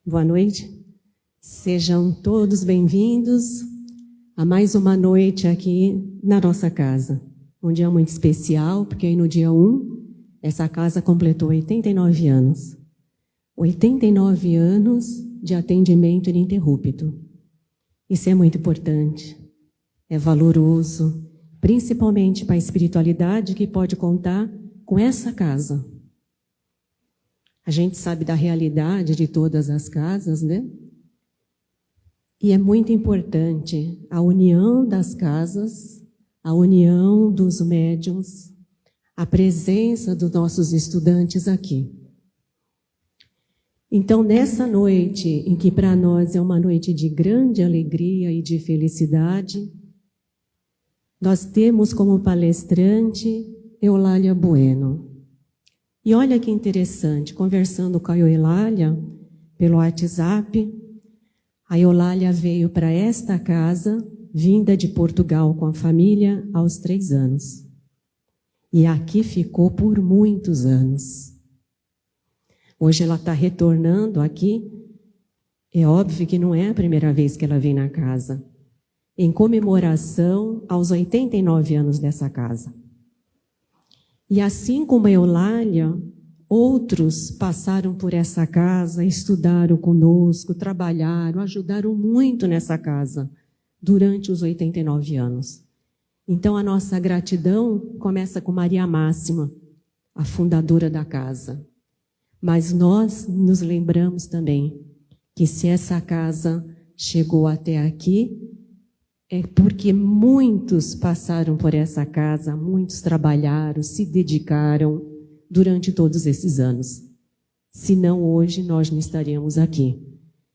Boa noite. Sejam todos bem-vindos a mais uma noite aqui na nossa casa. Um dia muito especial, porque aí no dia 1, essa casa completou 89 anos. 89 anos de atendimento ininterrupto. Isso é muito importante, é valoroso, principalmente para a espiritualidade que pode contar com essa casa. A gente sabe da realidade de todas as casas, né? E é muito importante a união das casas, a união dos médiuns, a presença dos nossos estudantes aqui. Então, nessa noite, em que para nós é uma noite de grande alegria e de felicidade, nós temos como palestrante Eulália Bueno. E olha que interessante, conversando com a Eulália pelo WhatsApp, a Eulália veio para esta casa, vinda de Portugal com a família, aos 3 anos. E aqui ficou por muitos anos. Hoje ela está retornando aqui. É óbvio que não é a primeira vez que ela vem na casa. Em comemoração aos 89 anos dessa casa. E assim como a Eulália, outros passaram por essa casa, estudaram conosco, trabalharam, ajudaram muito nessa casa durante os 89 anos. Então a nossa gratidão começa com Maria Máxima, a fundadora da casa. Mas nós nos lembramos também que se essa casa chegou até aqui, é porque muitos passaram por essa casa, muitos trabalharam, se dedicaram durante todos esses anos. Senão hoje nós não estaríamos aqui.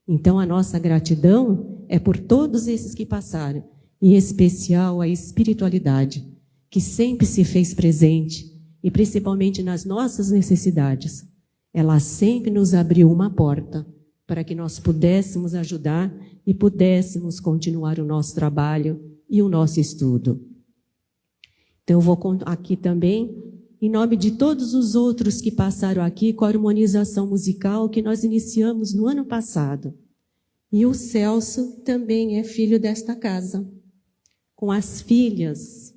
Então a nossa gratidão é por todos esses que passaram, em especial a espiritualidade, que sempre se fez presente, e principalmente nas nossas necessidades. Ela sempre nos abriu uma porta para que nós pudéssemos ajudar e pudéssemos continuar o nosso trabalho e o nosso estudo. Então eu vou aqui também, em nome de todos os outros que passaram aqui com a harmonização musical que nós iniciamos no ano passado. E o Celso também é filho desta casa. Com as filhas,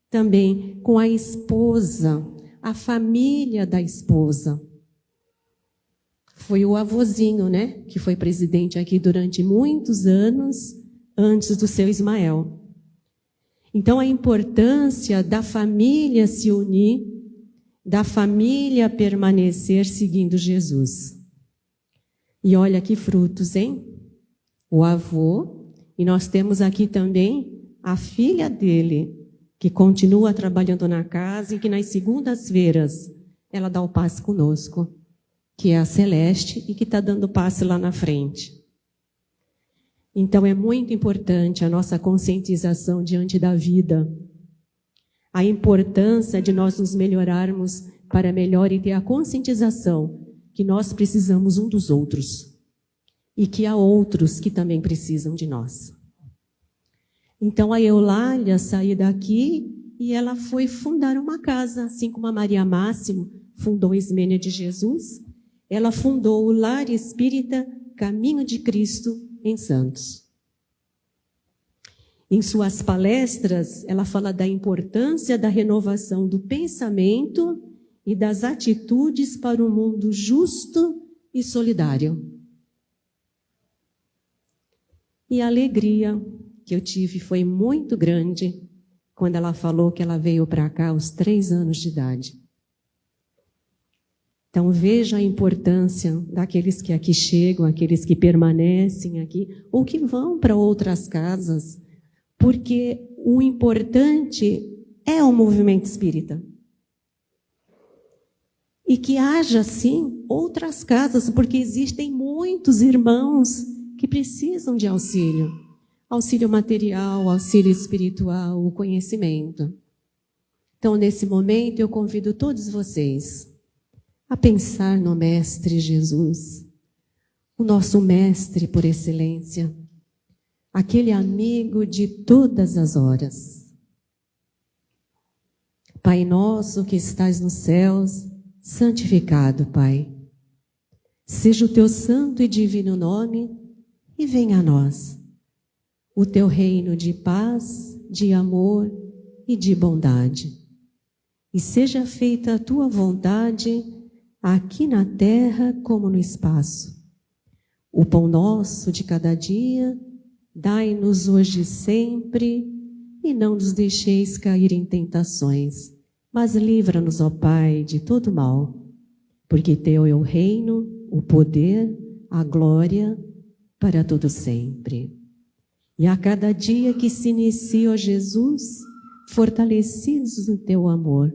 também com a esposa, a família da esposa. Foi o avôzinho, né, que foi presidente aqui durante muitos anos, antes do seu Ismael. Então, a importância da família se unir, da família permanecer seguindo Jesus. E olha que frutos, hein? O avô, e nós temos aqui também a filha dele, que continua trabalhando na casa e que nas segundas-feiras ela dá o passe conosco, que é a Celeste e que está dando passe lá na frente. Então é muito importante a nossa conscientização diante da vida, a importância de nós nos melhorarmos para melhor e ter a conscientização que nós precisamos um dos outros e que há outros que também precisam de nós. Então a Eulália saiu daqui e ela foi fundar uma casa, assim como a Maria Máximo fundou a Ismênia de Jesus. Ela fundou o Lar Espírita Caminho de Cristo em Santos. Em suas palestras, ela fala da importância da renovação do pensamento e das atitudes para um mundo justo e solidário. E a alegria que eu tive foi muito grande quando ela falou que ela veio para cá aos 3 anos de idade. Então, veja a importância daqueles que aqui chegam, aqueles que permanecem aqui, ou que vão para outras casas, porque o importante é o movimento espírita. E que haja, sim, outras casas, porque existem muitos irmãos que precisam de auxílio. Auxílio material, auxílio espiritual, o conhecimento. Então, nesse momento, eu convido todos vocês a pensar no Mestre Jesus, o nosso Mestre por excelência, aquele amigo de todas as horas. Pai nosso que estás nos céus, santificado, Pai, Seja o teu santo e divino nome, e venha a nós o teu reino de paz, de amor e de bondade. E seja feita a tua vontade, aqui na terra como no espaço. O pão nosso de cada dia, dai-nos hoje sempre, e não nos deixeis cair em tentações, mas livra-nos, ó Pai, de todo mal, porque teu é o reino, o poder, a glória, para todo sempre. E a cada dia que se inicia, ó Jesus, fortalecidos no teu amor,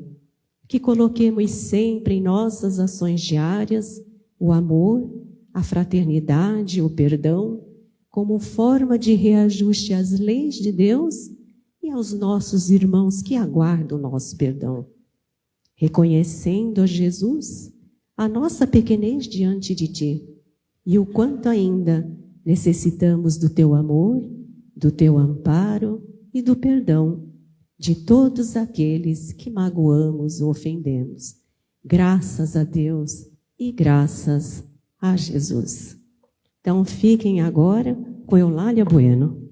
que coloquemos sempre em nossas ações diárias o amor, a fraternidade, o perdão, como forma de reajuste às leis de Deus e aos nossos irmãos que aguardam o nosso perdão. Reconhecendo, ó Jesus, a nossa pequenez diante de Ti e o quanto ainda necessitamos do Teu amor, do Teu amparo e do perdão de todos aqueles que magoamos ou ofendemos. Graças a Deus e graças a Jesus. Então fiquem agora com Eulália Bueno.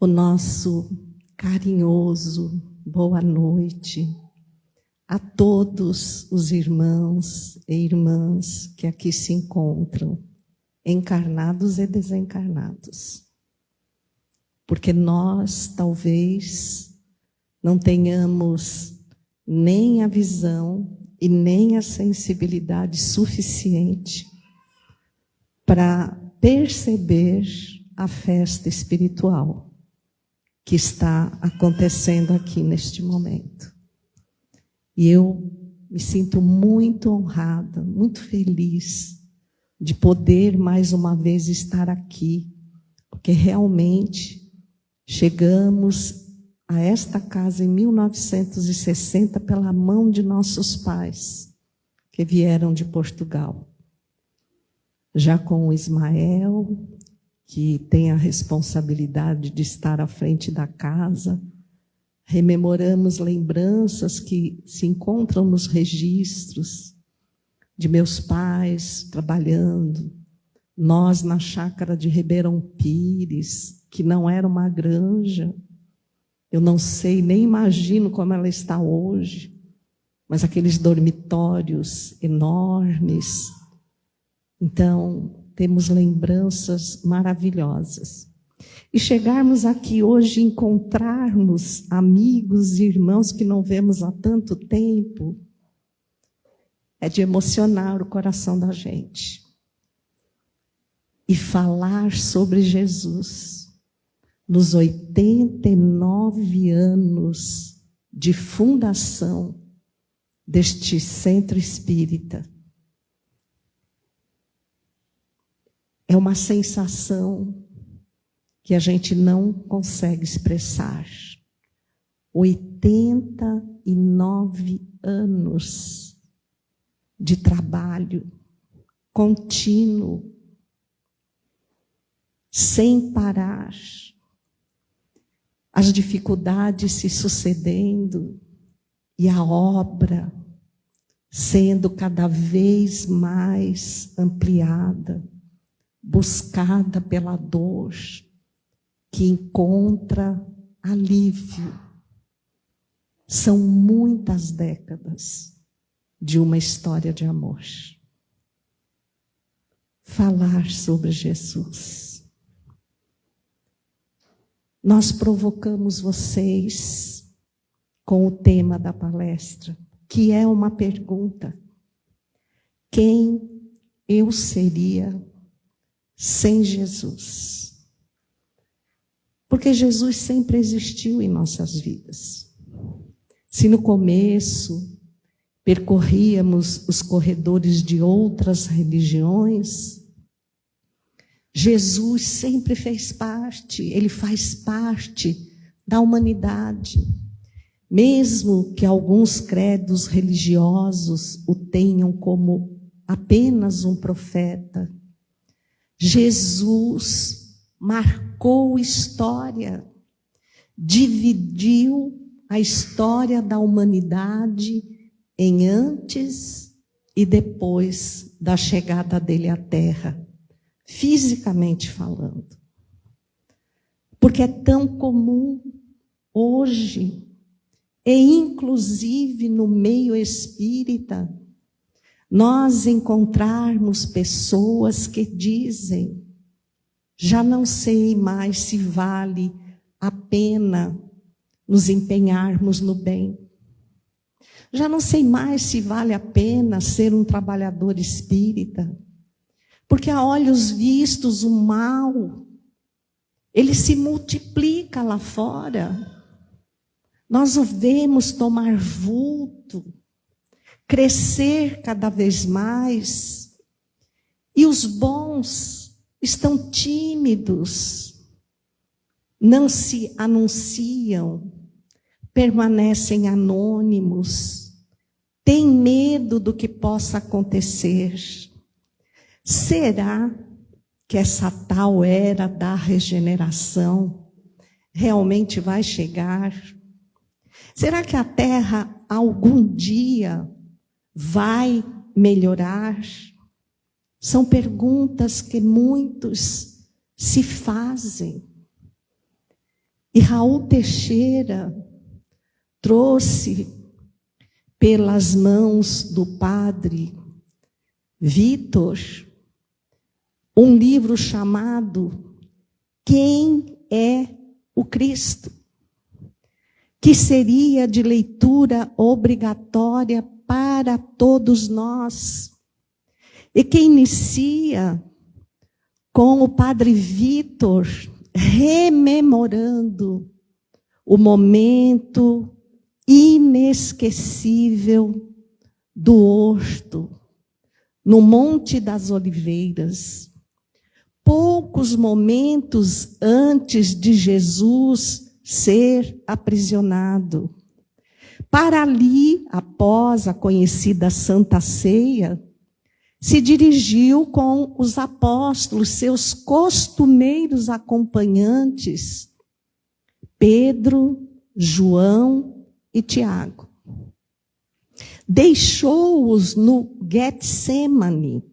O nosso carinhoso boa noite a todos os irmãos e irmãs que aqui se encontram, encarnados e desencarnados. Porque nós, talvez, não tenhamos nem a visão e nem a sensibilidade suficiente para perceber a festa espiritual que está acontecendo aqui neste momento. E eu me sinto muito honrada, muito feliz de poder mais uma vez estar aqui, porque realmente chegamos a esta casa em 1960 pela mão de nossos pais, que vieram de Portugal. Já com o Ismael, que tem a responsabilidade de estar à frente da casa, rememoramos lembranças que se encontram nos registros de meus pais trabalhando, nós na chácara de Ribeirão Pires, que não era uma granja, eu não sei, nem imagino como ela está hoje, mas aqueles dormitórios enormes. Então, temos lembranças maravilhosas. E chegarmos aqui hoje, encontrarmos amigos e irmãos que não vemos há tanto tempo, é de emocionar o coração da gente. E falar sobre Jesus, nos 89 anos de fundação deste centro espírita, é uma sensação que a gente não consegue expressar. 89 anos de trabalho contínuo, sem parar, as dificuldades se sucedendo e a obra sendo cada vez mais ampliada, buscada pela dor, que encontra alívio. São muitas décadas de uma história de amor. Falar sobre Jesus. Nós provocamos vocês com o tema da palestra, que é uma pergunta: quem eu seria sem Jesus? Porque Jesus sempre existiu em nossas vidas. Se no começo percorríamos os corredores de outras religiões, Jesus sempre fez parte, ele faz parte da humanidade. Mesmo que alguns credos religiosos o tenham como apenas um profeta, Jesus marcou história, dividiu a história da humanidade em antes e depois da chegada dele à Terra, fisicamente falando. Porque é tão comum hoje, e inclusive no meio espírita, nós encontrarmos pessoas que dizem: já não sei mais se vale a pena nos empenharmos no bem. Já não sei mais se vale a pena ser um trabalhador espírita. Porque a olhos vistos o mal, ele se multiplica lá fora. Nós o vemos tomar vulto, crescer cada vez mais. E os bons estão tímidos, não se anunciam, permanecem anônimos, têm medo do que possa acontecer. Será que essa tal era da regeneração realmente vai chegar? Será que a Terra algum dia vai melhorar? São perguntas que muitos se fazem. E Raul Teixeira trouxe pelas mãos do padre Vitor um livro chamado Quem é o Cristo? Que seria de leitura obrigatória para todos nós. E que inicia com o padre Vitor rememorando o momento inesquecível do horto, no Monte das Oliveiras. Poucos momentos antes de Jesus ser aprisionado. Para ali, após a conhecida Santa Ceia, se dirigiu com os apóstolos, seus costumeiros acompanhantes, Pedro, João e Tiago. Deixou-os no Getsemane,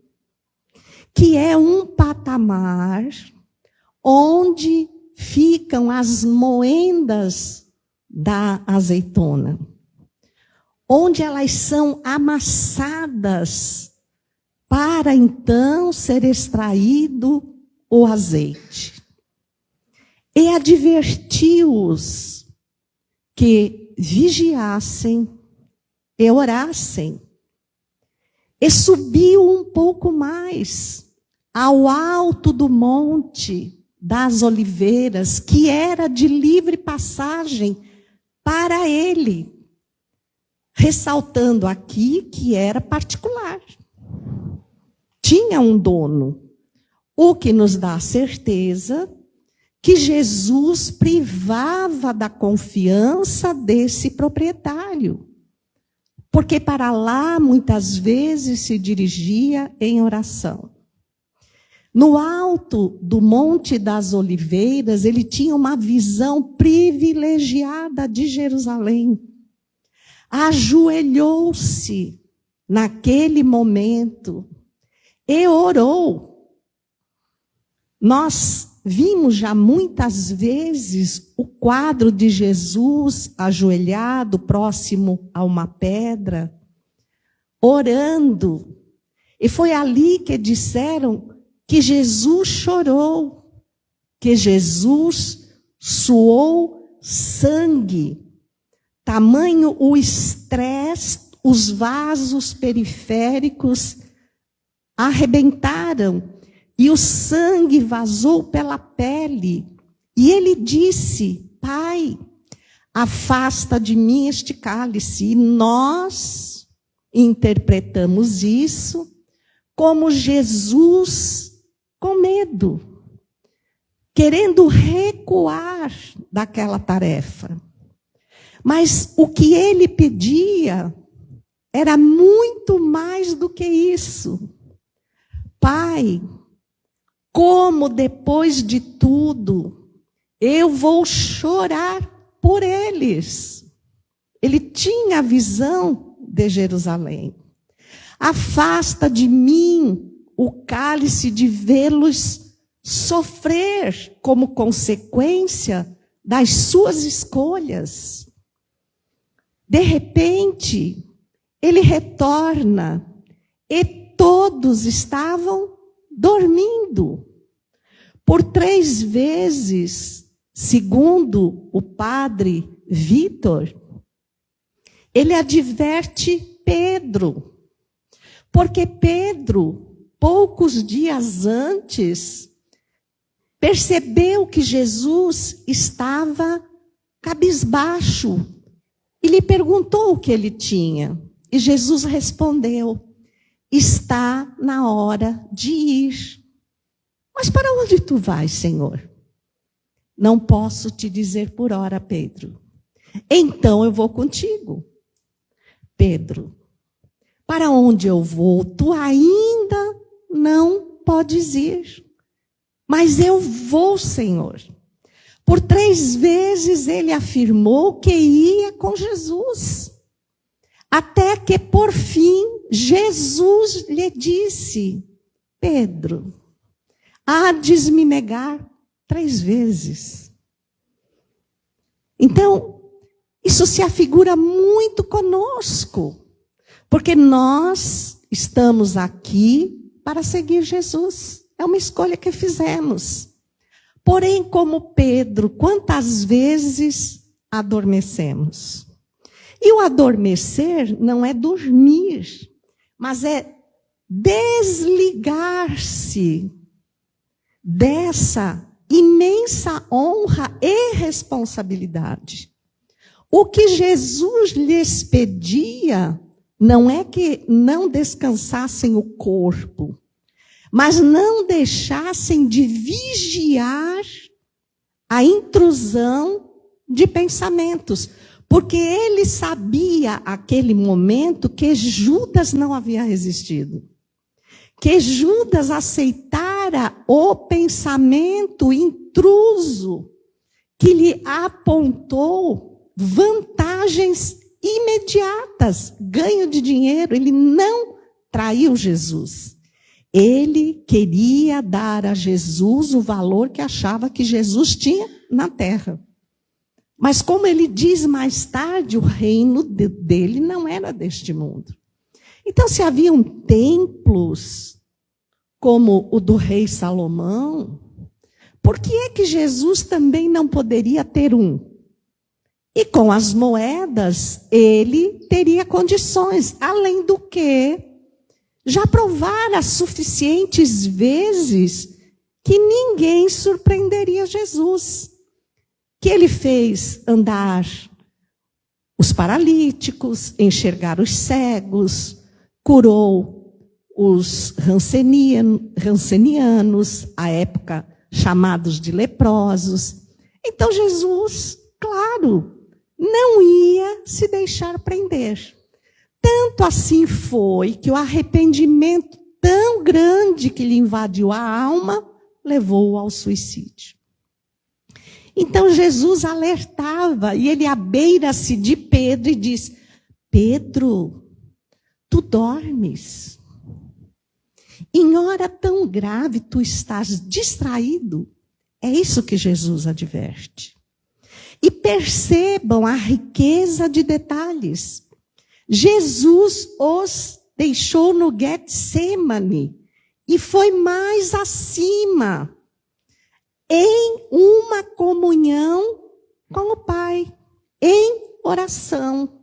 que é um patamar onde ficam as moendas da azeitona, onde elas são amassadas para então ser extraído o azeite. E advertiu-os que vigiassem e orassem. E subiu um pouco mais ao alto do Monte das Oliveiras, que era de livre passagem para ele, ressaltando aqui que era particular. Tinha um dono, o que nos dá a certeza que Jesus privava da confiança desse proprietário, porque para lá muitas vezes se dirigia em oração. No alto do Monte das Oliveiras, ele tinha uma visão privilegiada de Jerusalém. Ajoelhou-se naquele momento e orou. Nós vimos já muitas vezes o quadro de Jesus ajoelhado, próximo a uma pedra, orando. E foi ali que disseram que Jesus chorou, que Jesus suou sangue. Tamanho o estresse, os vasos periféricos arrebentaram. E o sangue vazou pela pele. E ele disse: Pai, afasta de mim este cálice. E nós interpretamos isso como Jesus com medo, querendo recuar daquela tarefa. Mas o que ele pedia era muito mais do que isso. Pai, como depois de tudo eu vou chorar por eles. Ele tinha a visão de Jerusalém. Afasta de mim o cálice de vê-los sofrer como consequência das suas escolhas. De repente, ele retorna e todos estavam dormindo. Por 3 vezes, segundo o padre Vitor, ele adverte Pedro, porque Pedro, poucos dias antes, percebeu que Jesus estava cabisbaixo e lhe perguntou o que ele tinha. E Jesus respondeu: está na hora de ir. Mas para onde tu vais, Senhor? Não posso te dizer por hora, Pedro. Então eu vou contigo. Pedro, para onde eu vou, tu ainda não podes ir. Mas eu vou, Senhor. Por 3 vezes ele afirmou que ia com Jesus. Até que, por fim, Jesus lhe disse: Pedro, há de me negar 3 vezes. Então, isso se afigura muito conosco, porque nós estamos aqui para seguir Jesus. É uma escolha que fizemos. Porém, como Pedro, quantas vezes adormecemos? E o adormecer não é dormir, mas é desligar-se dessa imensa honra e responsabilidade. O que Jesus lhes pedia não é que não descansassem o corpo, mas não deixassem de vigiar a intrusão de pensamentos. Porque ele sabia, aquele momento, que Judas não havia resistido. Que Judas aceitara o pensamento intruso que lhe apontou vantagens imediatas, ganho de dinheiro. Ele não traiu Jesus. Ele queria dar a Jesus o valor que achava que Jesus tinha na terra. Mas como ele diz mais tarde, o reino dele não era deste mundo. Então, se haviam templos como o do rei Salomão, por que é que Jesus também não poderia ter um? E com as moedas, ele teria condições, além do que já provara suficientes vezes que ninguém surpreenderia Jesus. Que ele fez andar os paralíticos, enxergar os cegos, curou os rancenianos, à época chamados de leprosos. Então Jesus, claro, não ia se deixar prender. Tanto assim foi que o arrependimento tão grande que lhe invadiu a alma levou-o ao suicídio. Então Jesus alertava e ele abeira-se de Pedro e diz: Pedro, tu dormes. Em hora tão grave tu estás distraído. É isso que Jesus adverte. E percebam a riqueza de detalhes. Jesus os deixou no Getsemane e foi mais acima, em uma comunhão com o Pai, em oração.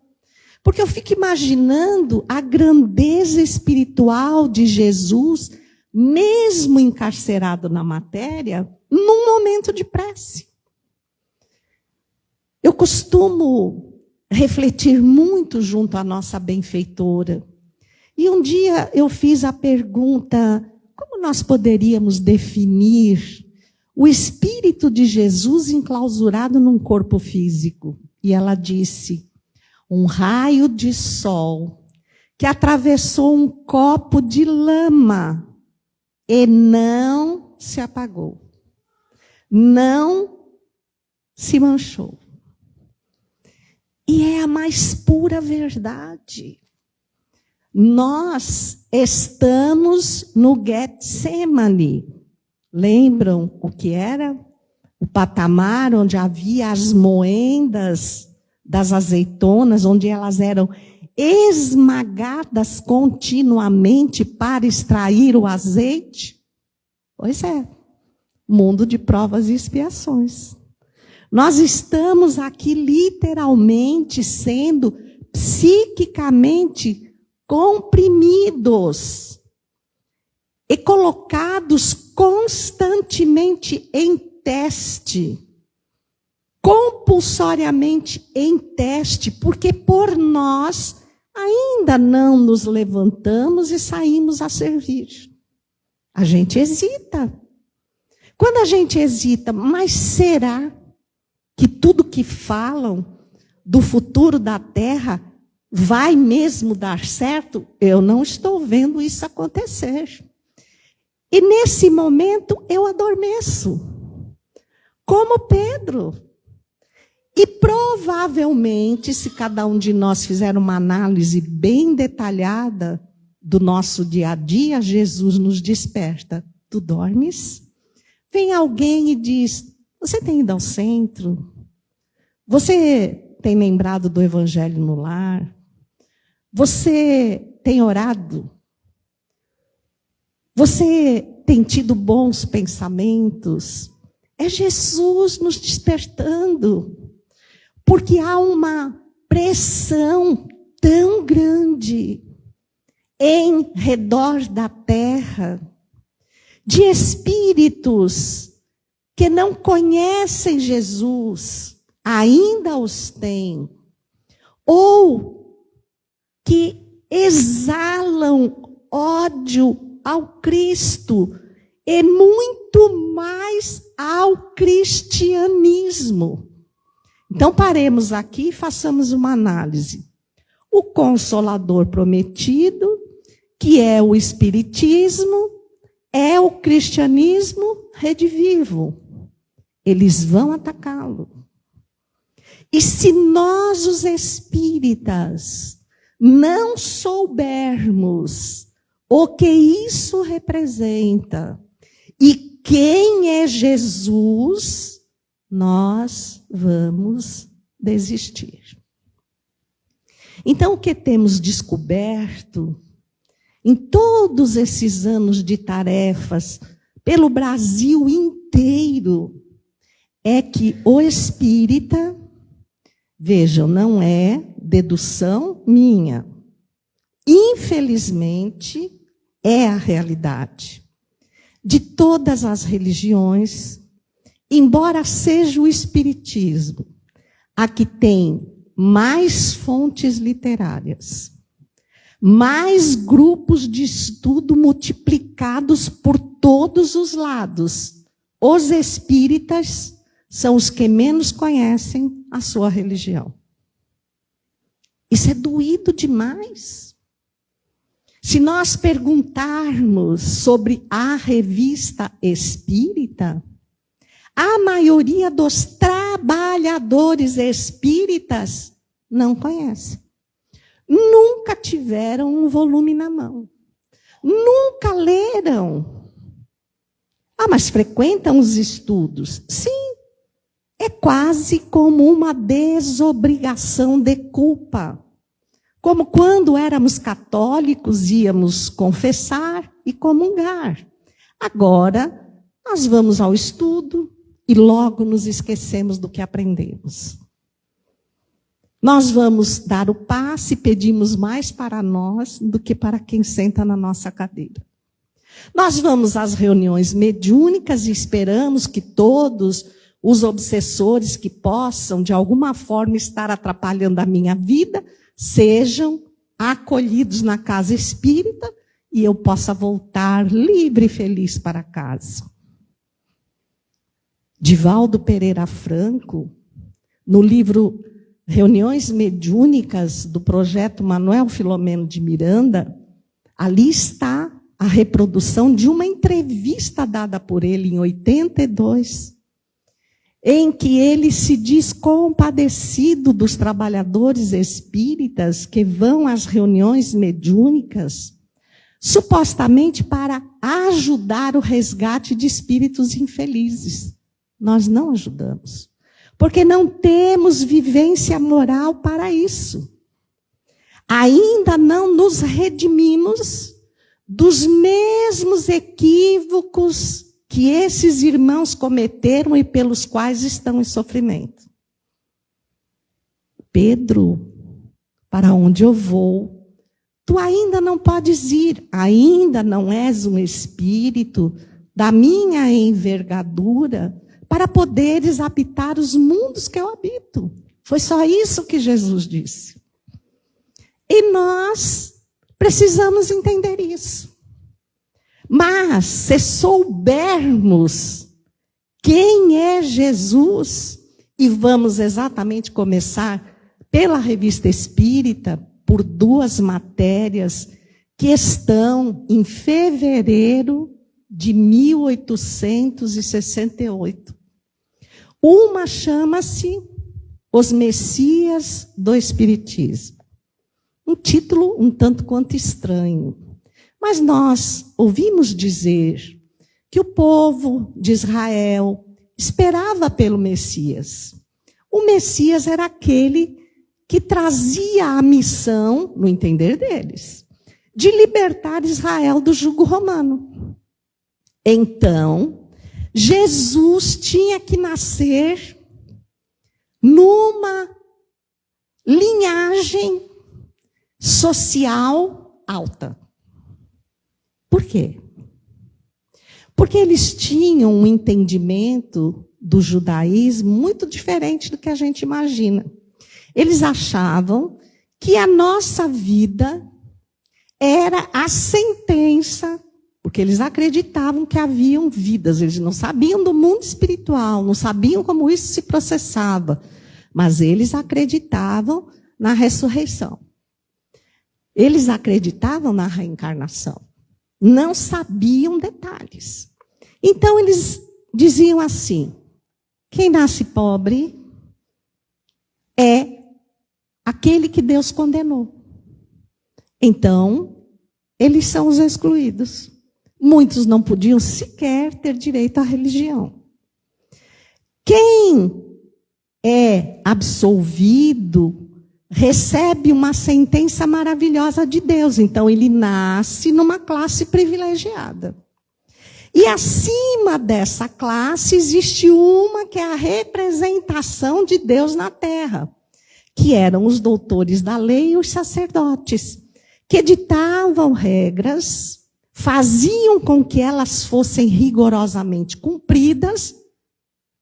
Porque eu fico imaginando a grandeza espiritual de Jesus, mesmo encarcerado na matéria, num momento de prece. Eu costumo refletir muito junto à nossa benfeitora. E um dia eu fiz a pergunta: como nós poderíamos definir o Espírito de Jesus enclausurado num corpo físico? E ela disse: um raio de sol que atravessou um copo de lama e não se apagou, não se manchou. E é a mais pura verdade. Nós estamos no Getsemane. Lembram o que era? O patamar onde havia as moendas das azeitonas, onde elas eram esmagadas continuamente para extrair o azeite? Pois é, mundo de provas e expiações. Nós estamos aqui literalmente sendo psiquicamente comprimidos e colocados constantemente em teste, compulsoriamente em teste, porque por nós ainda não nos levantamos e saímos a servir. A gente hesita. Quando a gente hesita, mas será que tudo que falam do futuro da Terra vai mesmo dar certo? Eu não estou vendo isso acontecer. E nesse momento eu adormeço, como Pedro. E provavelmente, se cada um de nós fizer uma análise bem detalhada do nosso dia a dia, Jesus nos desperta. Tu dormes? Vem alguém e diz, você tem ido ao centro? Você tem lembrado do Evangelho no lar? Você tem orado? Você tem tido bons pensamentos? É Jesus nos despertando. Porque há uma pressão tão grande em redor da terra, de espíritos que não conhecem Jesus, ainda os têm, ou que exalam ódio ao Cristo e muito mais ao cristianismo. Então paremos aqui e façamos uma análise. O Consolador prometido, que é o Espiritismo, é o cristianismo redivivo. Eles vão atacá-lo. E se nós, os espíritas, não soubermos o que isso representa e quem é Jesus, nós vamos desistir. Então, o que temos descoberto em todos esses anos de tarefas pelo Brasil inteiro é que o espírita, vejam, não é dedução minha, infelizmente é a realidade de todas as religiões, embora seja o espiritismo a que tem mais fontes literárias, mais grupos de estudo multiplicados por todos os lados. Os espíritas são os que menos conhecem a sua religião. Isso é doído demais. Se nós perguntarmos sobre a Revista Espírita, a maioria dos trabalhadores espíritas não conhece. Nunca tiveram um volume na mão. Nunca leram. Ah, mas frequentam os estudos. Sim, é quase como uma desobrigação de culpa. Como quando éramos católicos, íamos confessar e comungar. Agora, nós vamos ao estudo e logo nos esquecemos do que aprendemos. Nós vamos dar o passe e pedimos mais para nós do que para quem senta na nossa cadeira. Nós vamos às reuniões mediúnicas e esperamos que todos os obsessores que possam, de alguma forma, estar atrapalhando a minha vida, sejam acolhidos na casa espírita e eu possa voltar livre e feliz para casa. Divaldo Pereira Franco, no livro Reuniões Mediúnicas do projeto Manuel Filomeno de Miranda, ali está a reprodução de uma entrevista dada por ele em 82, em que ele se diz compadecido dos trabalhadores espíritas que vão às reuniões mediúnicas, supostamente para ajudar o resgate de espíritos infelizes. Nós não ajudamos, porque não temos vivência moral para isso. Ainda não nos redimimos dos mesmos equívocos que esses irmãos cometeram e pelos quais estão em sofrimento. Pedro, para onde eu vou, tu ainda não podes ir, ainda não és um espírito da minha envergadura para poderes habitar os mundos que eu habito. Foi só isso que Jesus disse. E nós precisamos entender isso. Mas, se soubermos quem é Jesus, e vamos exatamente começar pela Revista Espírita, por 2 matérias que estão em fevereiro de 1868. Uma chama-se Os Messias do Espiritismo. Um título um tanto quanto estranho. Mas nós ouvimos dizer que o povo de Israel esperava pelo Messias. O Messias era aquele que trazia a missão, no entender deles, de libertar Israel do jugo romano. Então, Jesus tinha que nascer numa linhagem social alta. Por quê? Porque eles tinham um entendimento do judaísmo muito diferente do que a gente imagina. Eles achavam que a nossa vida era a sentença, porque eles acreditavam que haviam vidas, eles não sabiam do mundo espiritual, não sabiam como isso se processava, mas eles acreditavam na ressurreição. Eles acreditavam na reencarnação. Não sabiam detalhes. Então eles diziam assim: quem nasce pobre é aquele que Deus condenou. Então, eles são os excluídos. Muitos não podiam sequer ter direito à religião. Quem é absolvido recebe uma sentença maravilhosa de Deus. Então, ele nasce numa classe privilegiada. E acima dessa classe existe uma que é a representação de Deus na terra, que eram os doutores da lei e os sacerdotes, que editavam regras, faziam com que elas fossem rigorosamente cumpridas,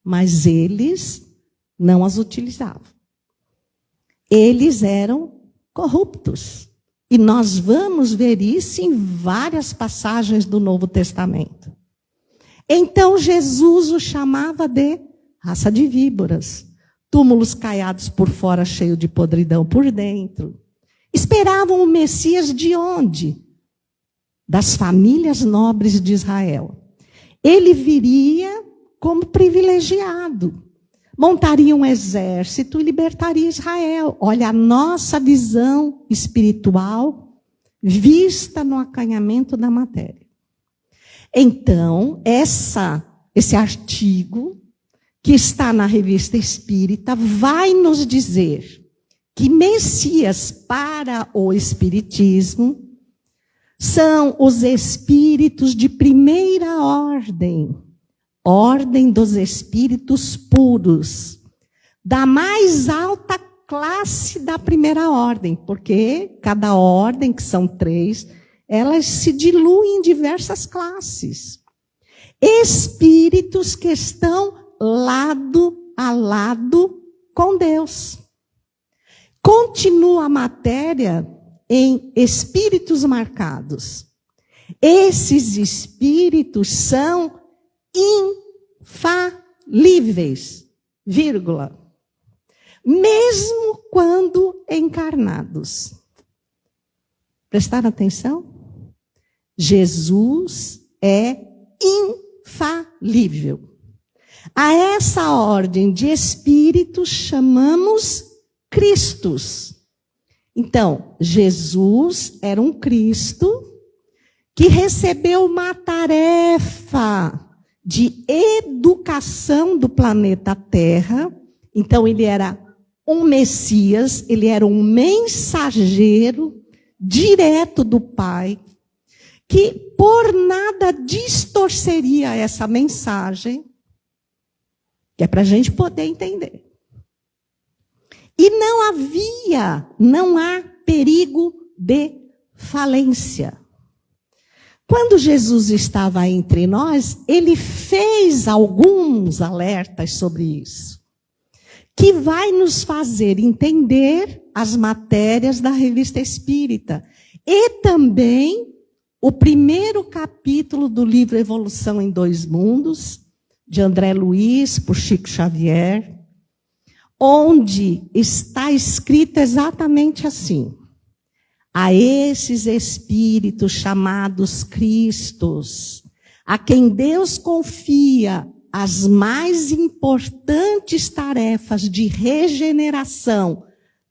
mas eles não as utilizavam. Eles eram corruptos. E nós vamos ver isso em várias passagens do Novo Testamento. Então Jesus o chamava de raça de víboras, túmulos caiados por fora, cheio de podridão por dentro. Esperavam o Messias de onde? Das famílias nobres de Israel. Ele viria como privilegiado. Montaria um exército e libertaria Israel. Olha a nossa visão espiritual vista no acanhamento da matéria. Então, esse artigo que está na Revista Espírita vai nos dizer que Messias para o Espiritismo são os espíritos de primeira ordem. Ordem dos espíritos puros, da mais alta classe da primeira ordem, porque cada ordem, que são 3, elas se diluem em diversas classes. Espíritos que estão lado a lado com Deus. Continua a matéria em espíritos marcados. Esses espíritos são infalíveis, vírgula, mesmo quando encarnados. Prestaram atenção? Jesus é infalível. A essa ordem de espíritos chamamos Cristos. Então, Jesus era um Cristo que recebeu uma tarefa de educação do planeta Terra. Então, ele era um Messias, ele era um mensageiro direto do Pai, que por nada distorceria essa mensagem, que é para a gente poder entender. E não há perigo de falência. Quando Jesus estava entre nós, ele fez alguns alertas sobre isso, que vai nos fazer entender as matérias da Revista Espírita. E também o primeiro capítulo do livro Evolução em Dois Mundos, de André Luiz, por Chico Xavier, onde está escrito exatamente assim: a esses espíritos chamados Cristos, a quem Deus confia as mais importantes tarefas de regeneração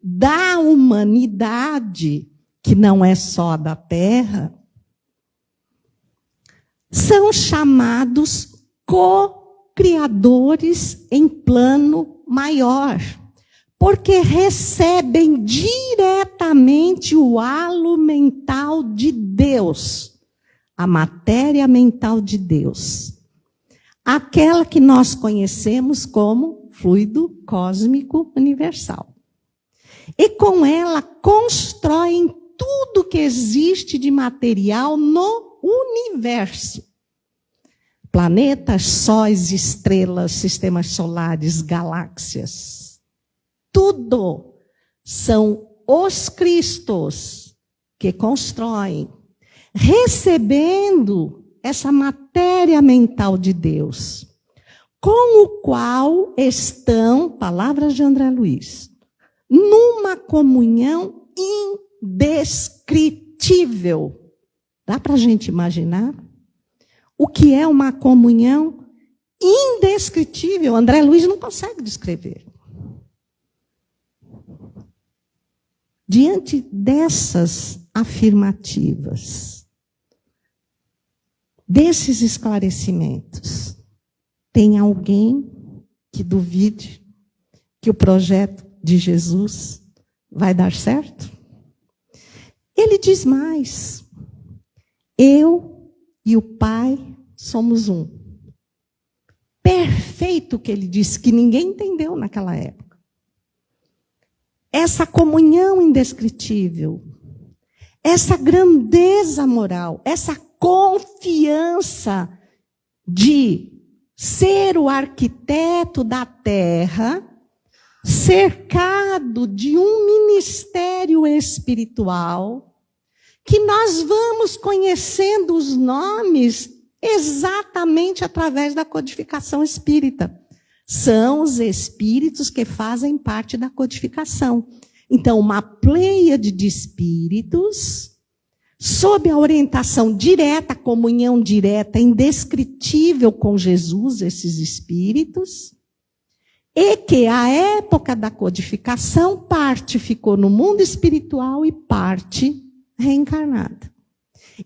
da humanidade, que não é só da Terra, são chamados co-criadores em plano maior, porque recebem diretamente o halo mental de Deus, a matéria mental de Deus, aquela que nós conhecemos como fluido cósmico universal. E com ela constroem tudo que existe de material no universo. Planetas, sóis, estrelas, sistemas solares, galáxias. Tudo são os Cristos que constroem, recebendo essa matéria mental de Deus, com o qual estão, palavras de André Luiz, numa comunhão indescritível. Dá para a gente imaginar o que é uma comunhão indescritível? André Luiz não consegue descrever. Diante dessas afirmativas, desses esclarecimentos, tem alguém que duvide que o projeto de Jesus vai dar certo? Ele diz mais: eu e o Pai somos um. Perfeito que ele disse, que ninguém entendeu naquela época. Essa comunhão indescritível, essa grandeza moral, essa confiança de ser o arquiteto da terra, cercado de um ministério espiritual, que nós vamos conhecendo os nomes exatamente através da codificação espírita. São os espíritos que fazem parte da codificação. Então, uma pleiade de espíritos, sob a orientação direta, comunhão direta, indescritível com Jesus, esses espíritos, e que, à época da codificação, parte ficou no mundo espiritual e parte reencarnada.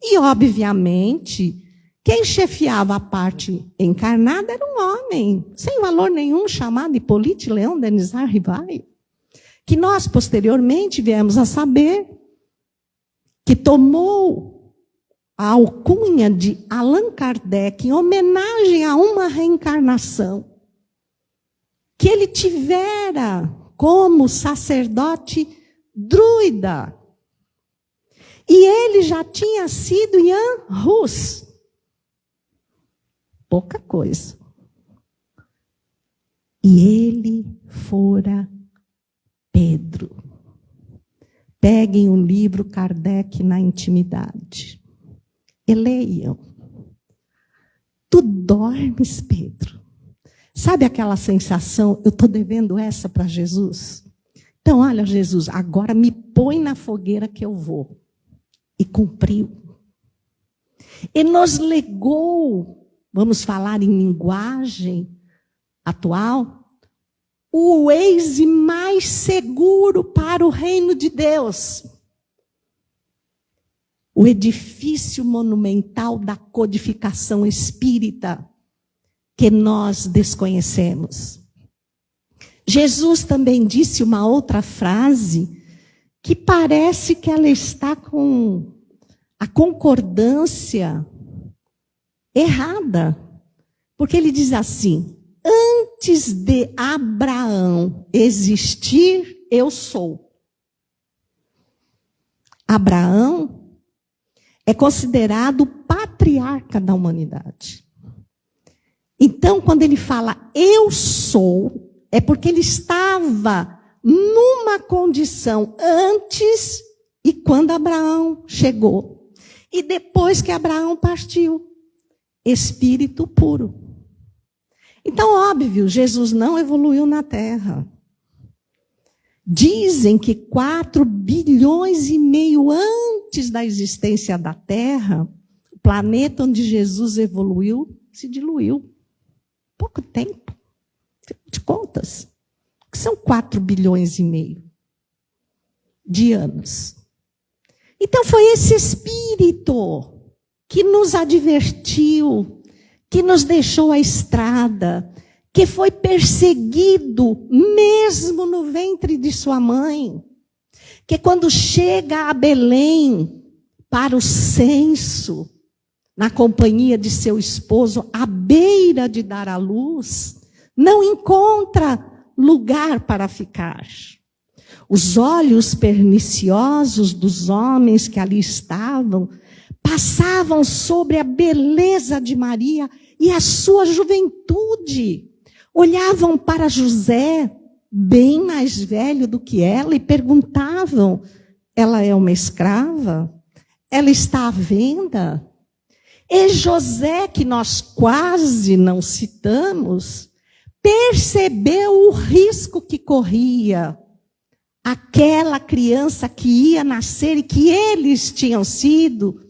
E, obviamente, quem chefiava a parte encarnada era um homem, sem valor nenhum, chamado Hippolyte Léon Denisard Rivail, que nós, posteriormente, viemos a saber que tomou a alcunha de Allan Kardec em homenagem a uma reencarnação que ele tivera como sacerdote druida. E ele já tinha sido Jan Hus. Pouca coisa. E ele fora Pedro. Peguem o livro Kardec na Intimidade e leiam. Tu dormes, Pedro. Sabe aquela sensação, eu estou devendo essa para Jesus? Então, olha, Jesus, agora me põe na fogueira que eu vou. E cumpriu. e nos legou, vamos falar em linguagem atual, o Waze mais seguro para o reino de Deus. O edifício monumental da codificação espírita que nós desconhecemos. Jesus também disse uma outra frase que parece que ela está com a concordância errada. Porque ele diz assim: antes de Abraão existir, eu sou. Abraão é considerado o patriarca da humanidade. Então, quando ele fala eu sou, é porque ele estava numa condição antes e quando Abraão chegou. E depois que Abraão partiu, espírito puro. Então, óbvio, Jesus não evoluiu na Terra. Dizem que 4,5 bilhões antes da existência da Terra, o planeta onde Jesus evoluiu se diluiu. Pouco tempo. De contas. Que são 4,5 bilhões de anos. Então, foi esse espírito que nos advertiu, que nos deixou a estrada, que foi perseguido mesmo no ventre de sua mãe, que quando chega a Belém para o censo, na companhia de seu esposo, à beira de dar à luz, não encontra lugar para ficar. Os olhos perniciosos dos homens que ali estavam passavam sobre a beleza de Maria e a sua juventude. Olhavam para José, bem mais velho do que ela, e perguntavam: ela é uma escrava? Ela está à venda? E José, que nós quase não citamos, percebeu o risco que corria aquela criança que ia nascer e que eles tinham sido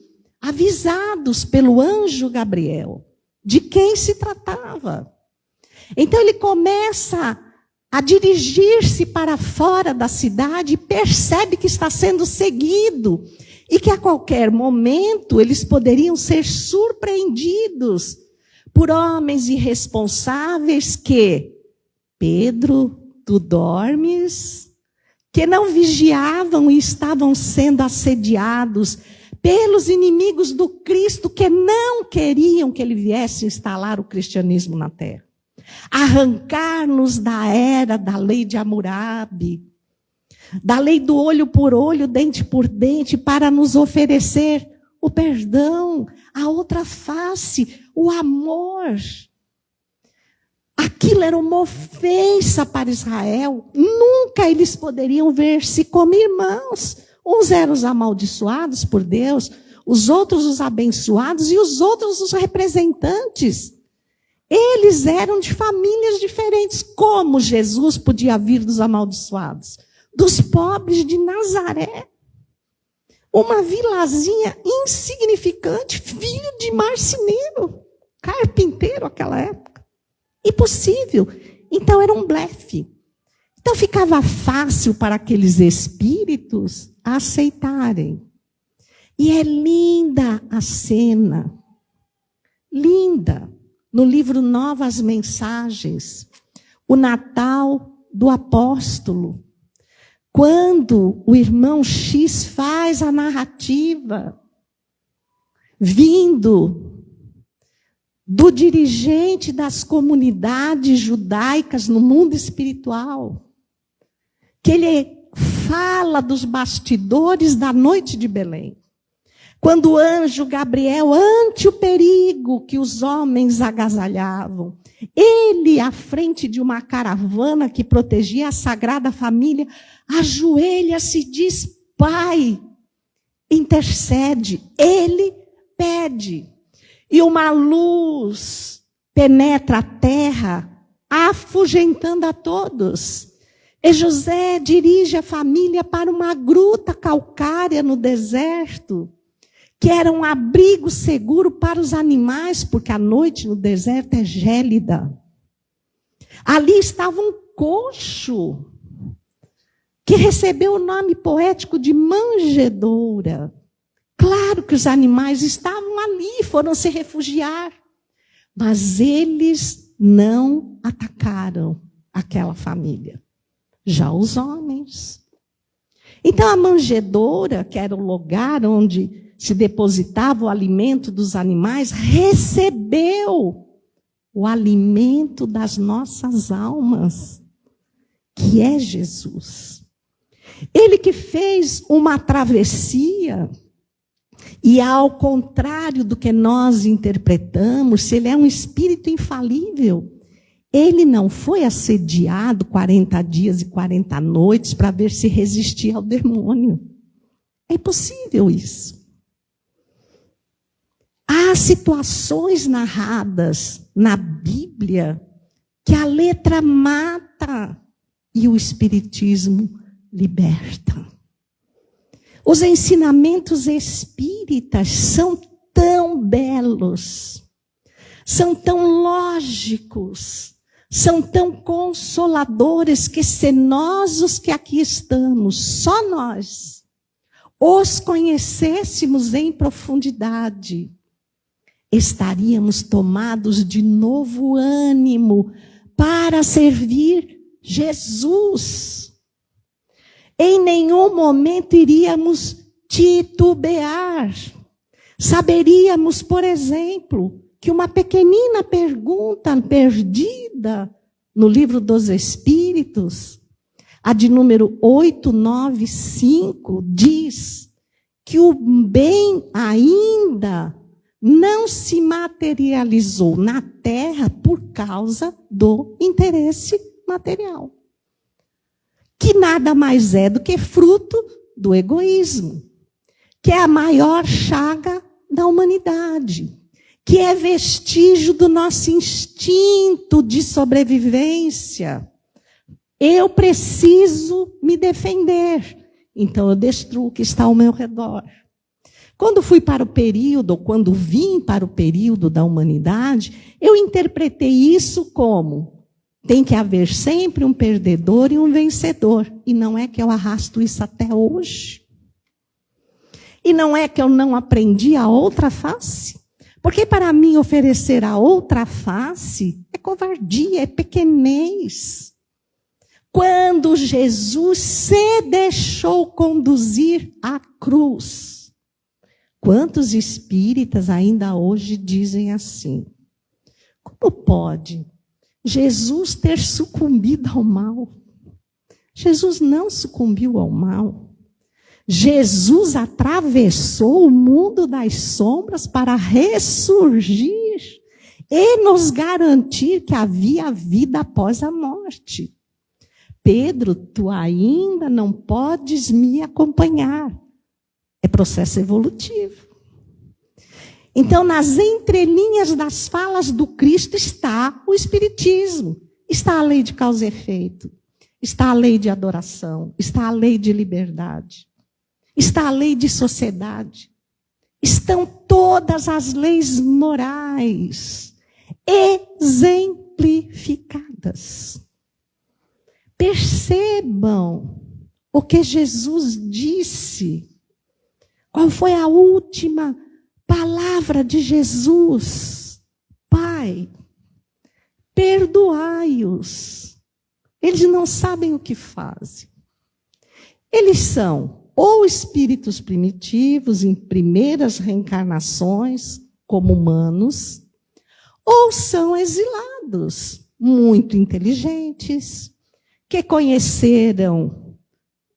avisados pelo anjo Gabriel de quem se tratava. Então ele começa a dirigir-se para fora da cidade e percebe que está sendo seguido e que a qualquer momento eles poderiam ser surpreendidos por homens irresponsáveis que: Pedro, tu dormes? Que não vigiavam e estavam sendo assediados pelos inimigos do Cristo, que não queriam que ele viesse instalar o cristianismo na terra. Arrancar-nos da era da lei de Hammurabi, da lei do olho por olho, dente por dente, para nos oferecer o perdão, a outra face, o amor. Aquilo era uma ofensa para Israel. Nunca eles poderiam ver-se como irmãos. Uns eram os amaldiçoados por Deus, os outros os abençoados e os outros os representantes. Eles eram de famílias diferentes. Como Jesus podia vir dos amaldiçoados? Dos pobres de Nazaré. Uma vilazinha insignificante, filho de marceneiro, carpinteiro naquela época. Impossível. Então era um blefe. Então ficava fácil para aqueles espíritos aceitarem. E é linda a cena. Linda. No livro Novas Mensagens, o Natal do Apóstolo. Quando o irmão X faz a narrativa, vindo do dirigente das comunidades judaicas no mundo espiritual, que ele fala dos bastidores da noite de Belém. Quando o anjo Gabriel, ante o perigo que os homens agasalhavam, ele, à frente de uma caravana que protegia a Sagrada Família, ajoelha-se e diz: Pai, intercede. Ele pede. E uma luz penetra a terra, afugentando a todos. E José dirige a família para uma gruta calcária no deserto, que era um abrigo seguro para os animais, porque a noite no deserto é gélida. Ali estava um coxo, que recebeu o nome poético de manjedoura. Claro que os animais estavam ali, foram se refugiar, mas eles não atacaram aquela família. Já os homens. Então a manjedoura, que era o lugar onde se depositava o alimento dos animais, recebeu o alimento das nossas almas, que é Jesus. Ele que fez uma travessia, e ao contrário do que nós interpretamos, se ele é um espírito infalível, ele não foi assediado 40 dias e 40 noites para ver se resistia ao demônio. É impossível isso. Há situações narradas na Bíblia que a letra mata e o espiritismo liberta. Os ensinamentos espíritas são tão belos, são tão lógicos, são tão consoladores que se nós, os que aqui estamos, só nós, os conhecêssemos em profundidade, estaríamos tomados de novo ânimo para servir Jesus. Em nenhum momento iríamos titubear. Saberíamos, por exemplo, que uma pequenina pergunta perdida no livro dos Espíritos, a de número 895, diz que o bem ainda não se materializou na Terra por causa do interesse material. Que nada mais é do que fruto do egoísmo, que é a maior chaga da humanidade, que é vestígio do nosso instinto de sobrevivência. Eu preciso me defender, então eu destruo o que está ao meu redor. Quando fui para o período, ou quando vim para o período da humanidade, eu interpretei isso como: tem que haver sempre um perdedor e um vencedor. E não é que eu arrasto isso até hoje. E não é que eu não aprendi a outra face. Porque para mim oferecer a outra face é covardia, é pequenez. Quando Jesus se deixou conduzir à cruz, quantos espíritas ainda hoje dizem assim? Como pode Jesus ter sucumbido ao mal? Jesus não sucumbiu ao mal. Jesus atravessou o mundo das sombras para ressurgir e nos garantir que havia vida após a morte. Pedro, tu ainda não podes me acompanhar. É processo evolutivo. Então, nas entrelinhas das falas do Cristo está o Espiritismo. Está a lei de causa e efeito. Está a lei de adoração. Está a lei de liberdade. Está a lei de sociedade. Estão todas as leis morais exemplificadas. Percebam o que Jesus disse. Qual foi a última palavra de Jesus? Pai, perdoai-os. Eles não sabem o que fazem. Eles são ou espíritos primitivos em primeiras reencarnações, como humanos, ou são exilados, muito inteligentes, que conheceram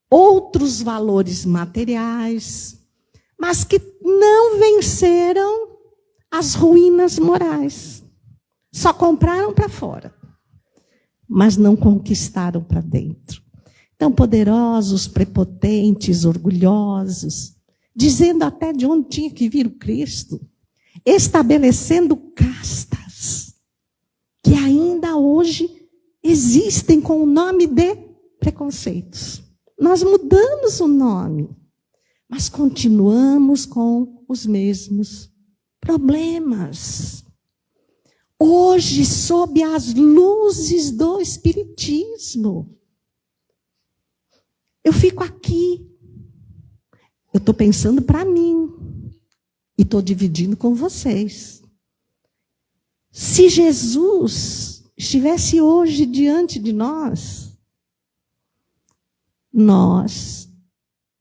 outros valores materiais, mas que não venceram as ruínas morais. Só compraram para fora, mas não conquistaram para dentro. Tão poderosos, prepotentes, orgulhosos, dizendo até de onde tinha que vir o Cristo, estabelecendo castas que ainda hoje existem com o nome de preconceitos. Nós mudamos o nome, mas continuamos com os mesmos problemas. Hoje, sob as luzes do Espiritismo, eu fico aqui, eu estou pensando para mim, e estou dividindo com vocês. Se Jesus estivesse hoje diante de nós,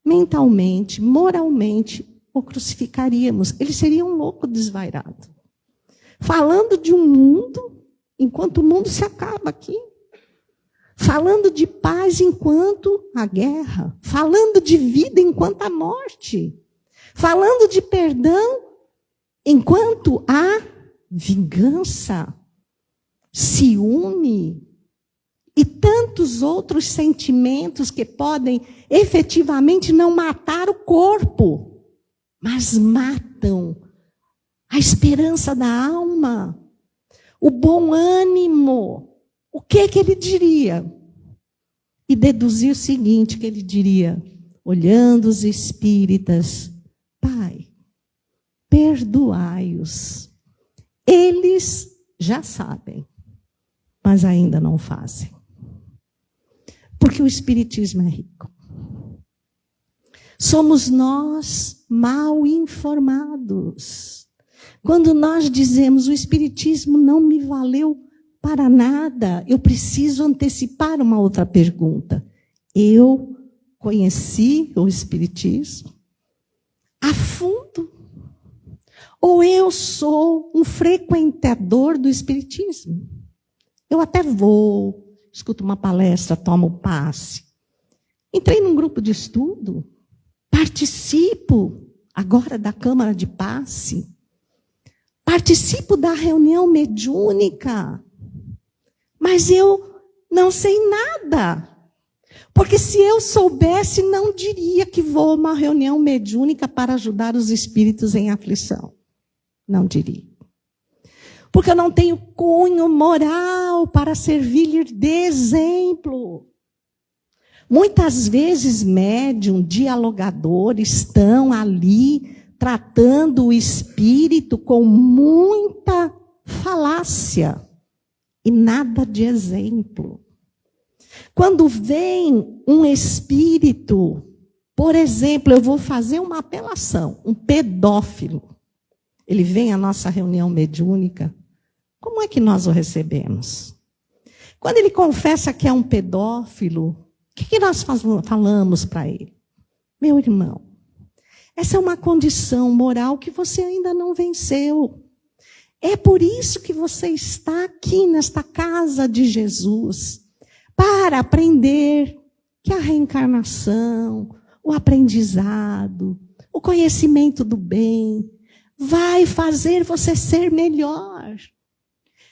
mentalmente, moralmente, o crucificaríamos. Ele seria um louco desvairado. Falando de um mundo, enquanto o mundo se acaba aqui. Falando de paz enquanto a guerra. Falando de vida enquanto a morte. Falando de perdão enquanto a vingança, ciúme e tantos outros sentimentos que podem efetivamente não matar o corpo, mas matam a esperança da alma, o bom ânimo. O que ele diria? E deduzir o seguinte, que ele diria, olhando os espíritas: Pai, perdoai-os. Eles já sabem, mas ainda não fazem. Porque o Espiritismo é rico. Somos nós mal informados. Quando nós dizemos, o Espiritismo não me valeu para nada, eu preciso antecipar uma outra pergunta. Eu conheci o Espiritismo a fundo? Ou eu sou um frequentador do Espiritismo? Eu até vou, escuto uma palestra, tomo passe. Entrei num grupo de estudo, participo agora da Câmara de Passe, participo da reunião mediúnica, mas eu não sei nada. Porque se eu soubesse, não diria que vou a uma reunião mediúnica para ajudar os espíritos em aflição. Não diria. Porque eu não tenho cunho moral para servir de exemplo. Muitas vezes, médium, dialogadores estão ali tratando o espírito com muita falácia e nada de exemplo. Quando vem um espírito, por exemplo, eu vou fazer uma apelação, um pedófilo, ele vem à nossa reunião mediúnica, como é que nós o recebemos? Quando ele confessa que é um pedófilo, o que nós falamos para ele? Meu irmão, essa é uma condição moral que você ainda não venceu. É por isso que você está aqui nesta casa de Jesus, para aprender que a reencarnação, o aprendizado, o conhecimento do bem, vai fazer você ser melhor.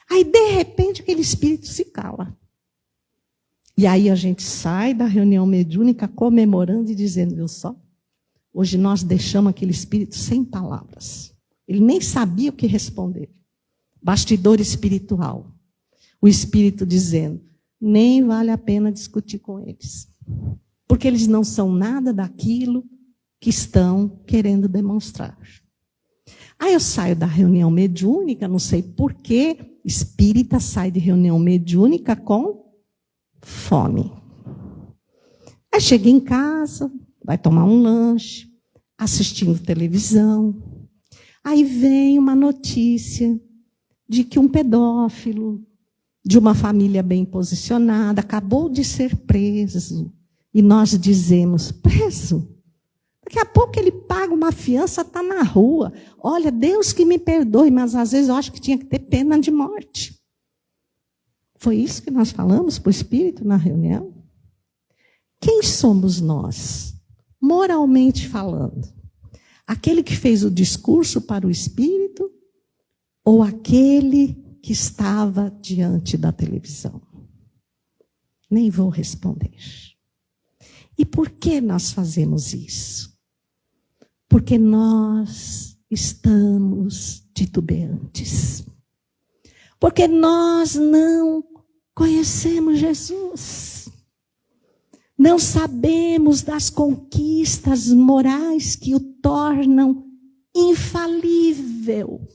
Aí, de repente, aquele espírito se cala. E aí a gente sai da reunião mediúnica comemorando e dizendo, viu só? Hoje nós deixamos aquele espírito sem palavras. Ele nem sabia o que responder. Bastidor espiritual. O espírito dizendo, nem vale a pena discutir com eles. Porque eles não são nada daquilo que estão querendo demonstrar. Aí eu saio da reunião mediúnica, não sei porquê, espírita sai de reunião mediúnica com fome. Aí chega em casa, vai tomar um lanche, assistindo televisão. Aí vem uma notícia de que um pedófilo de uma família bem posicionada acabou de ser preso. E nós dizemos, preso? Daqui a pouco ele paga uma fiança, está na rua. Olha, Deus que me perdoe, mas às vezes eu acho que tinha que ter pena de morte. Foi isso que nós falamos para o espírito na reunião? Quem somos nós, moralmente falando? Aquele que fez o discurso para o espírito ou aquele que estava diante da televisão? Nem vou responder. E por que nós fazemos isso? Porque nós estamos titubeantes. Porque nós não conhecemos Jesus. Não sabemos das conquistas morais que o tornam infalível.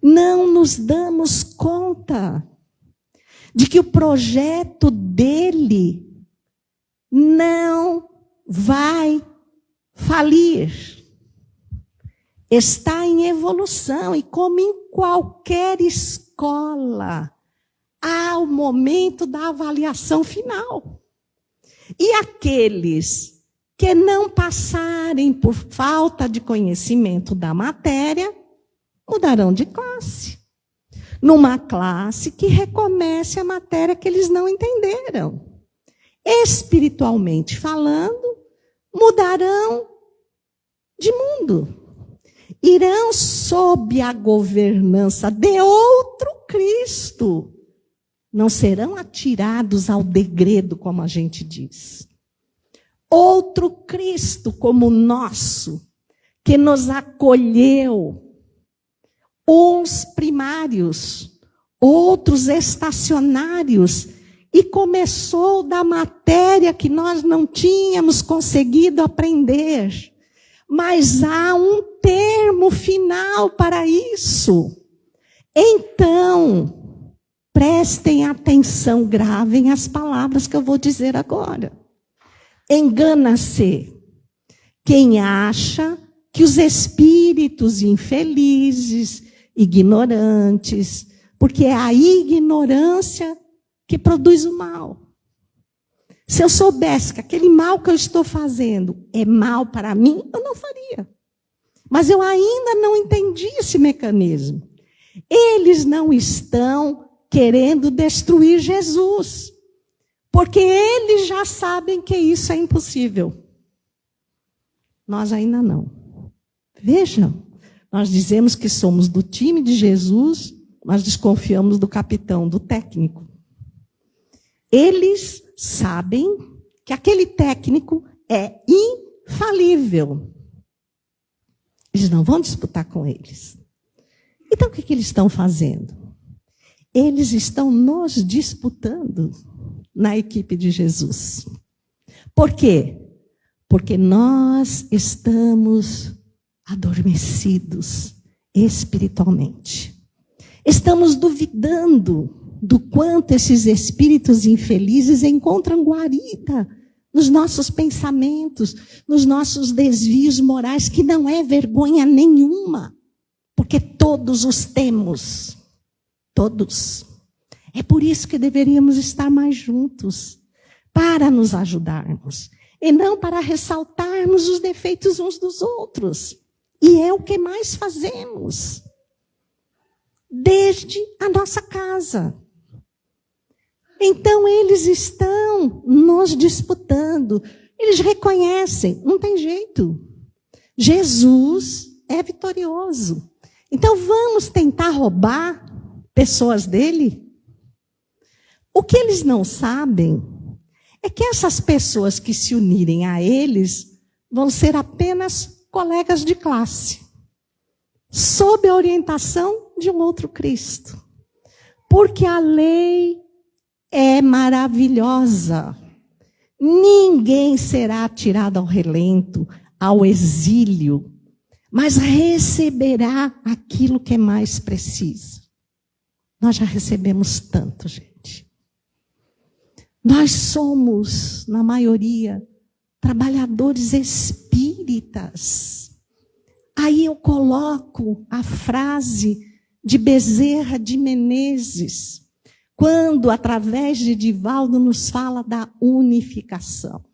Não nos damos conta de que o projeto dele não vai falir. Está em evolução e, como em qualquer escola, há o momento da avaliação final. E aqueles que não passarem por falta de conhecimento da matéria, mudarão de classe. Numa classe que recomece a matéria que eles não entenderam. Espiritualmente falando, mudarão de mundo. Irão sob a governança de outro Cristo. Não serão atirados ao degredo, como a gente diz. Outro Cristo como o nosso, que nos acolheu. Uns primários, outros estacionários, e começou da matéria que nós não tínhamos conseguido aprender. Mas há um termo final para isso. Então, prestem atenção, gravem as palavras que eu vou dizer agora. Engana-se quem acha que os espíritos infelizes, ignorantes, porque é a ignorância que produz o mal. Se eu soubesse que aquele mal que eu estou fazendo é mal para mim, eu não faria. Mas eu ainda não entendi esse mecanismo. Eles não estão querendo destruir Jesus, porque eles já sabem que isso é impossível. Nós ainda não. Vejam, nós dizemos que somos do time de Jesus, mas desconfiamos do capitão, do técnico. Eles sabem que aquele técnico é infalível. Eles não vão disputar com eles. Então, o que eles estão fazendo? Eles estão nos disputando na equipe de Jesus. Por quê? Porque nós estamos adormecidos espiritualmente. Estamos duvidando do quanto esses espíritos infelizes encontram guarida nos nossos pensamentos, nos nossos desvios morais, que não é vergonha nenhuma, porque todos os temos. Todos. É por isso que deveríamos estar mais juntos, para nos ajudarmos, e não para ressaltarmos os defeitos uns dos outros. E é o que mais fazemos, desde a nossa casa. Então, eles estão nos disputando. Eles reconhecem, não tem jeito. Jesus é vitorioso. Então, vamos tentar roubar pessoas dele? O que eles não sabem é que essas pessoas que se unirem a eles vão ser apenas colegas de classe, sob a orientação de um outro Cristo. Porque a lei é maravilhosa. Ninguém será tirado ao relento, ao exílio, mas receberá aquilo que é mais preciso. Nós já recebemos tanto, gente. Nós somos, na maioria, trabalhadores espíritas. Aí eu coloco a frase de Bezerra de Menezes, quando, através de Divaldo, nos fala da unificação.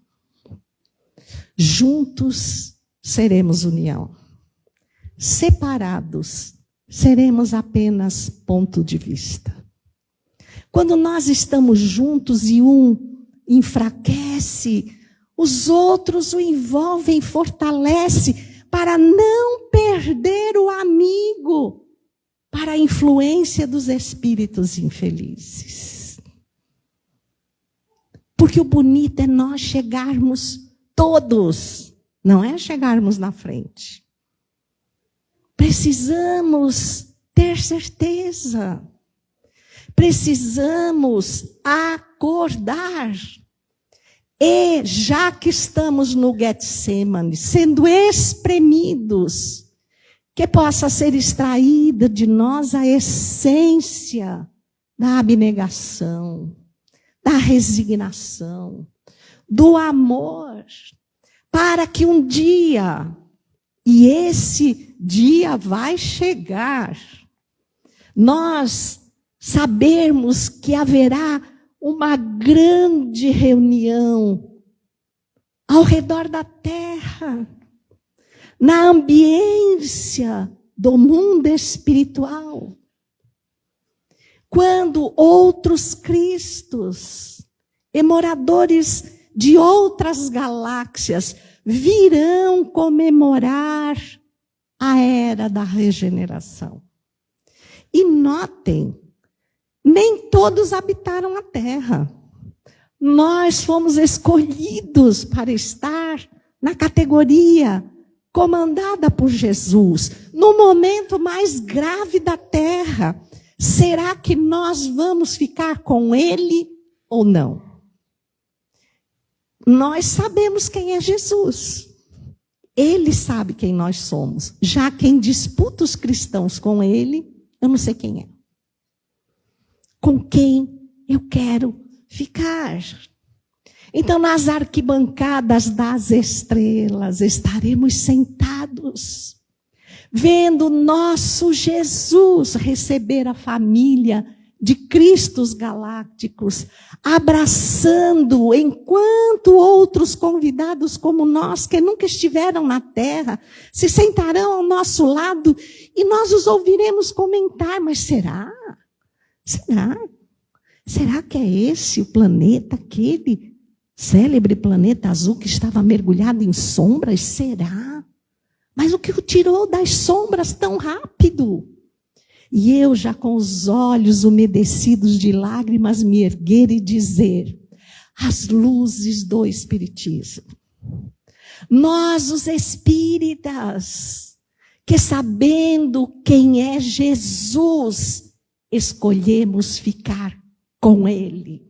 Juntos seremos união. Separados, seremos apenas ponto de vista. Quando nós estamos juntos e um enfraquece, os outros o envolvem, fortalece, para não perder o amigo, para a influência dos espíritos infelizes. Porque o bonito é nós chegarmos todos, não é chegarmos na frente. Precisamos ter certeza. Precisamos acordar. E já que estamos no Getsêmani, sendo espremidos, que possa ser extraída de nós a essência da abnegação, da resignação, do amor, para que um dia, e esse dia vai chegar, nós sabermos que haverá uma grande reunião ao redor da terra, na ambiência do mundo espiritual, quando outros Cristos e moradores de outras galáxias virão comemorar a era da regeneração. E notem, nem todos habitaram a terra. Nós fomos escolhidos para estar na categoria comandada por Jesus, no momento mais grave da terra. Será que nós vamos ficar com ele ou não? Nós sabemos quem é Jesus. Ele sabe quem nós somos. Já quem disputa os cristãos com ele, eu não sei quem é. Com quem eu quero ficar. Então, nas arquibancadas das estrelas, estaremos sentados, vendo nosso Jesus receber a família de Cristos galácticos, abraçando, enquanto outros convidados como nós, que nunca estiveram na terra, se sentarão ao nosso lado e nós os ouviremos comentar, mas será? Será que é esse o planeta, aquele célebre planeta azul que estava mergulhado em sombras? Será? Mas o que o tirou das sombras tão rápido? E eu já com os olhos umedecidos de lágrimas me erguer e dizer, as luzes do Espiritismo. Nós os espíritas, que sabendo quem é Jesus, escolhemos ficar com ele.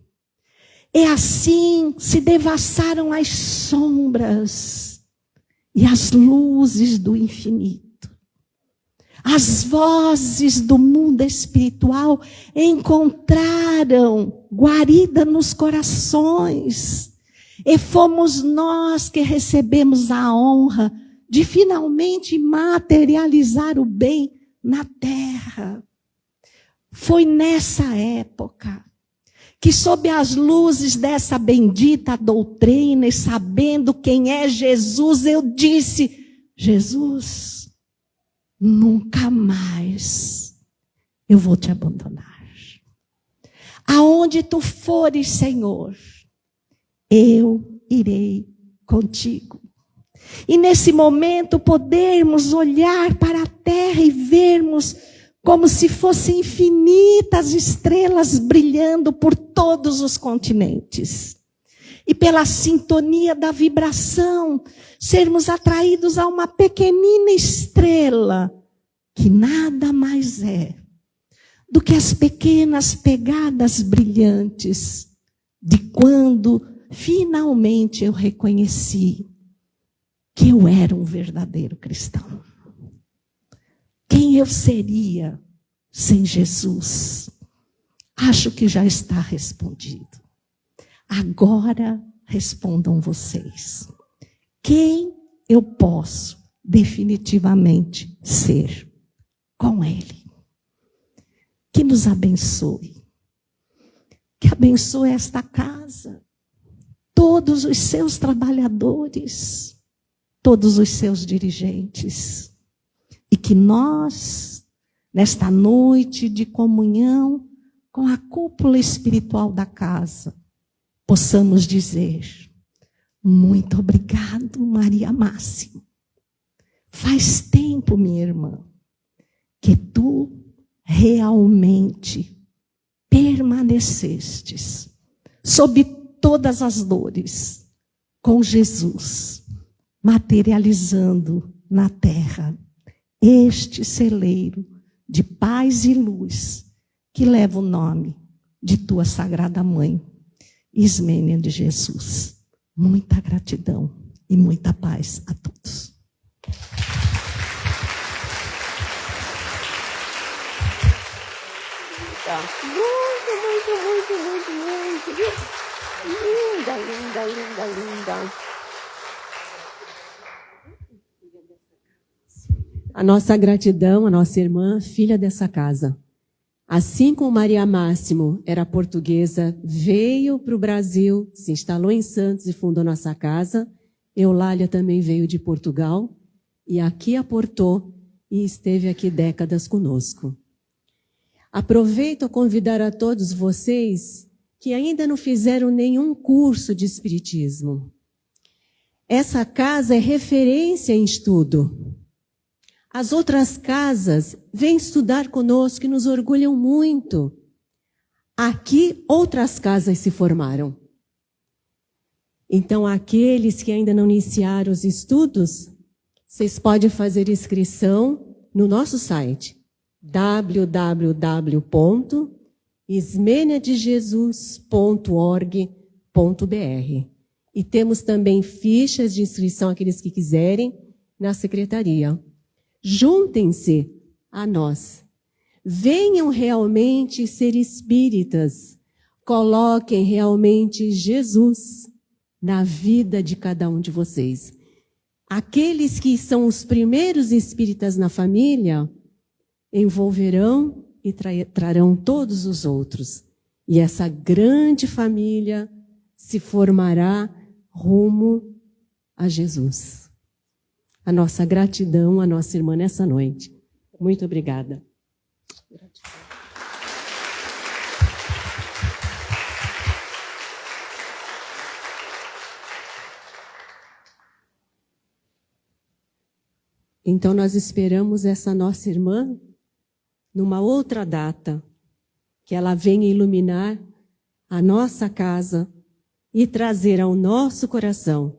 E assim se devassaram as sombras e as luzes do infinito. As vozes do mundo espiritual encontraram guarida nos corações. E fomos nós que recebemos a honra de finalmente materializar o bem na terra. Foi nessa época que, sob as luzes dessa bendita doutrina e sabendo quem é Jesus, eu disse, Jesus, nunca mais eu vou te abandonar. Aonde tu fores, Senhor, eu irei contigo. E nesse momento podermos olhar para a terra e vermos como se fossem infinitas estrelas brilhando por todos os continentes. E pela sintonia da vibração, sermos atraídos a uma pequenina estrela, que nada mais é do que as pequenas pegadas brilhantes de quando finalmente eu reconheci que eu era um verdadeiro cristão. Quem eu seria sem Jesus? Acho que já está respondido. Agora respondam vocês. Quem eu posso definitivamente ser com Ele? Que nos abençoe. Que abençoe esta casa. Todos os seus trabalhadores. Todos os seus dirigentes. E que nós, nesta noite de comunhão com a cúpula espiritual da casa, possamos dizer, muito obrigado, Maria Máxima. Faz tempo, minha irmã, que tu realmente permanecestes sob todas as dores com Jesus, materializando na terra este celeiro de paz e luz que leva o nome de tua sagrada mãe, Ismênia de Jesus. Muita gratidão e muita paz a todos. Muito. Linda. A nossa gratidão, a nossa irmã, filha dessa casa. Assim como Maria Máximo era portuguesa, veio para o Brasil, se instalou em Santos e fundou nossa casa, Eulália também veio de Portugal e aqui aportou e esteve aqui décadas conosco. Aproveito a convidar a todos vocês que ainda não fizeram nenhum curso de espiritismo. Essa casa é referência em estudo. As outras casas vêm estudar conosco e nos orgulham muito. Aqui, outras casas se formaram. Então, aqueles que ainda não iniciaram os estudos, vocês podem fazer inscrição no nosso site, www.ismeniadejesus.org.br. E temos também fichas de inscrição, aqueles que quiserem, na secretaria. Juntem-se a nós. Venham realmente ser espíritas. Coloquem realmente Jesus na vida de cada um de vocês. Aqueles que são os primeiros espíritas na família envolverão e trarão todos os outros. E essa grande família se formará rumo a Jesus. A nossa gratidão à nossa irmã nessa noite. Muito obrigada. Então, nós esperamos essa nossa irmã numa outra data, que ela venha iluminar a nossa casa e trazer ao nosso coração,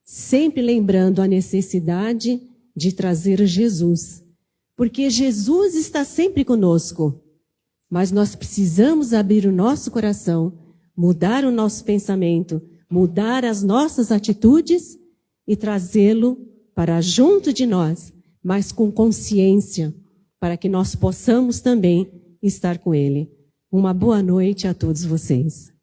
sempre lembrando a necessidade de trazer Jesus, porque Jesus está sempre conosco, mas nós precisamos abrir o nosso coração, mudar o nosso pensamento, mudar as nossas atitudes e trazê-lo para junto de nós, mas com consciência, para que nós possamos também estar com Ele. Uma boa noite a todos vocês.